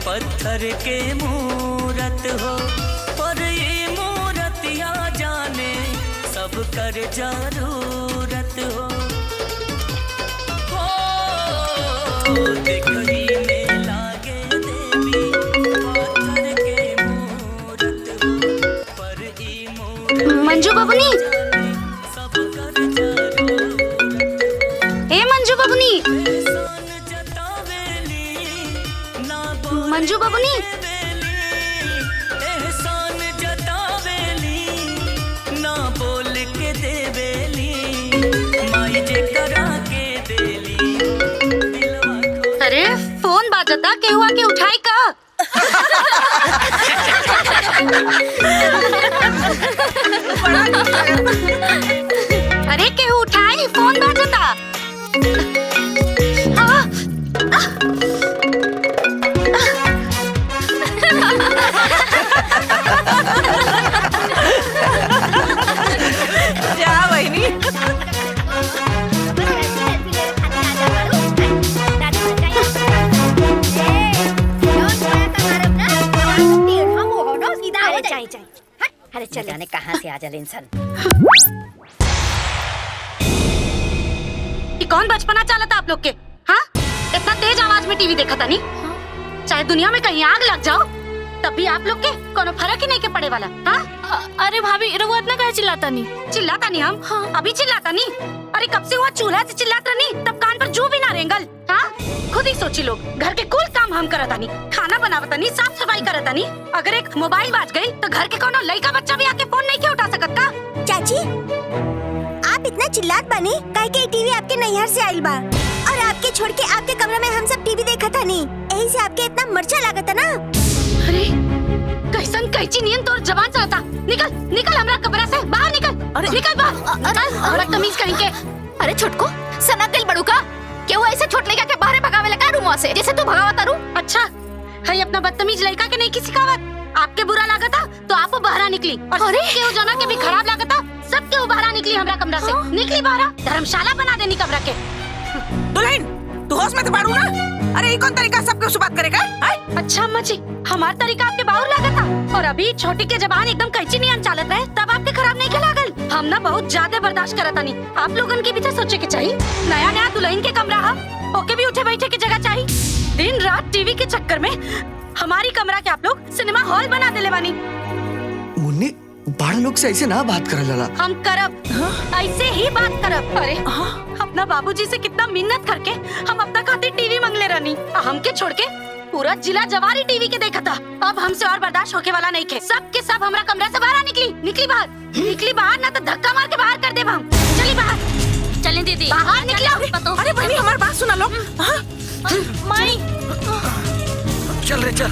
पत्थर के मूरत हो, पर ये मूर्तिया जाने सब कर जरूरत हो। दिखरी में लागे देवी पत्थर के मूरत हो, पर ये मूर्तिया मंजू बबुनी, सब कर जरूरत। ए मंजू बबुनी, मंजू बबुनी, एहसान जतावेली ना बोल के देवेली, माई जे करा के देली दिलवा को। अरे फोन बाजता, केहुआ के उठाई का? अरे केहू उठाई, फोन बाजता। जा बहिणी। अरे चल जाने कहाँ से आ जाले इंसान। ये कौन बचपना चाला था आप लोग के? हाँ, इतना तेज आवाज में टीवी देखा था नहीं? चाहे दुनिया में कहीं आग लग जाओ तब भी आप लोग के कोनो फर्क ही नहीं के पड़े वाला। हाँ? अरे भाभी रघुआ इतना क्या चिल्लाता नहीं? चिल्लाता नहीं हम? हाँ। अभी चिल्लाता नहीं? अरे कब से हुआ चूल्हा से चिल्लाता नहीं, तब कान पर जू भी ना रेंगल। हाँ? खुद ही सोची लोग, घर के कुल काम हम करता नहीं, खाना बनावता नहीं, साफ सफाई करता नहीं। अगर एक मोबाइल बाज गई तो घर के कोनो लड़का बच्चा भी आके फोन नहीं के उठा सकता का? चाची, आप इतना चिल्लात बनी काहे के टीवी आपके नैहर से आइल बा और आपके छोड़ के आपके कमरा में हम सब टीवी देखा था नहीं, यही से आपके इतना मर्चा लागत है ना। अरे कैसन कैची नियन तोर जबान चलता। निकल निकल हमरा कमरा से बाहर निकल। अरे निकल बाहर। अरे तमीज कहीं के। अरे छोटको सना दिल बड़ू का क्यों ऐसे छोट लड़का के बाहर भगावे लगा रूम से जैसे तू भगावा तारू? अच्छा है अपना बदतमीज लड़का के नहीं किसी सिखावत। आपके बुरा लागता तो आप बाहर निकली और केहू जना के भी खराब लागता सब केहू बाहर निकली हमरा कमरा से। निकली बाहर, धर्मशाला बना देनी कमरा के। दुल्हन तू होश में तो बाड़ू ना? अरे ये कौन तरीका सबके उस बात करेगा? अच्छा अम्मा जी, हमारा तरीका आपके बाहर लागता और अभी छोटी के जबान एकदम कैची नहीं चालत रहे तब आपके खराब नहीं के लागल। हम ना बहुत ज्यादा बर्दाश्त करता नहीं। आप लोगन के भी तो सोचे के चाहिए, नया नया दुल्हन के कमरा है, ओके भी उठे बैठे की जगह चाहिए। दिन रात टीवी के चक्कर में हमारी कमरा के आप लोग सिनेमा हॉल बना देले बानी। मुन्नी बड़ लोग से ऐसे ना बात करल जाला। हम करब, ऐसे ही बात करब। अरे अपना बाबूजी से कितना मिन्नत करके हम अपना खातिर टीवी मांगले रहनी, हमके छोड़ के पूरा जिला जवारी टीवी के देखा था। अब हमसे और बर्दाश्त होके वाला नहीं खे। सब के सब हमरा कमरा से बाहर निकली। निकली बाहर, निकली बाहर, ना तो धक्का मार के बाहर कर देब हम। चली बाहर। चलें दीदी बाहर निकलो। अरे बहनी हमारी बात सुना लो। माई चल रे चल।